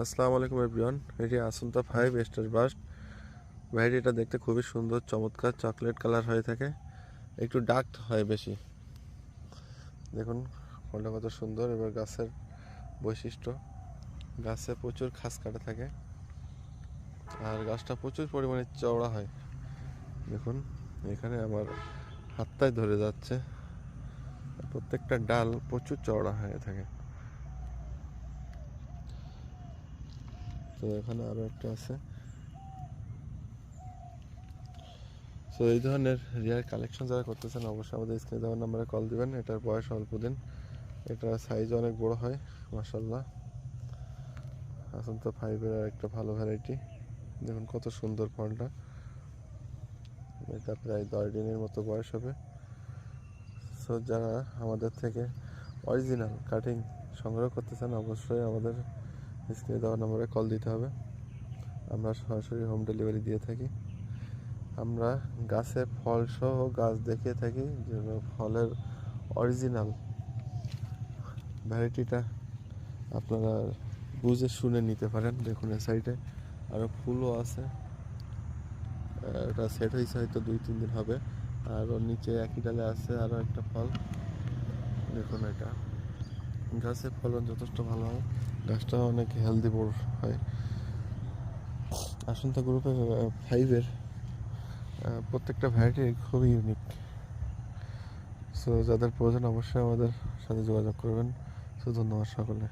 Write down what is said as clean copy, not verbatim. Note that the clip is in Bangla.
আসসালামু আলাইকুম এভরিওয়ান। এটি আসুন্তা 5 স্টার বাস্ট। ভ্যারাইটিটা দেখতে খুবই সুন্দর, চমৎকার চকলেট কালার হয়ে থাকে, একটু ডার্ক হয় বেশি। দেখুন ফলটা কত সুন্দর। এবার গাছের বৈশিষ্ট্য, গাছে প্রচুর খাস কাটা থাকে আর গাছটা প্রচুর পরিমাণে চওড়া হয়। দেখুন এখানে আমার হাতটাই ধরে যাচ্ছে, প্রত্যেকটা ডাল প্রচুর চওড়া হয়ে থাকে। তো এখানে আরও একটা আছে। সো এই ধরনের রিয়ার কালেকশন যারা করতেছেন অবশ্যই আমাদের স্ক্রিনে দেওয়ার নাম্বারে কল দিবেন। এটার বয়স অল্প দিন, এটার সাইজ অনেক বড় হয় মাশাল্লাহ। আসুন্তা 5-এর একটা ভালো ভ্যারাইটি। দেখুন কত সুন্দর ফলটা। এটা প্রায় 10 দিনের মতো বয়স হবে। সো যারা আমাদের থেকে অরিজিনাল কাটিং সংগ্রহ করতে চান অবশ্যই আমাদের স্ক্রিনে দেওয়ার নাম্বারে কল দিতে হবে। আমরা সরাসরি হোম ডেলিভারি দিয়ে থাকি। আমরা গাছে ফল সহ গাছ দেখিয়ে থাকি যেন ফলের অরিজিনাল ভ্যারাইটিটা আপনারা বুঝে শুনে নিতে পারেন। দেখুন এই সাইডে আরও ফুলও আছে, এটা সেট হয়েছে হয়তো 2-3 দিন হবে। আর ওর নিচে একই ডালে আছে আরও একটা ফল। দেখুন এটা গাছের ফলন যথেষ্ট ভালো হয়, গাছটা অনেক হেলদি বড় হয়। আসুন্তা গ্রুপের 5-এর প্রত্যেকটা ভ্যারাইটি খুবই ইউনিক। সো যাদের প্রয়োজন অবশ্যই আমাদের সাথে যোগাযোগ করবেন। সো ধন্যবাদ সকলে।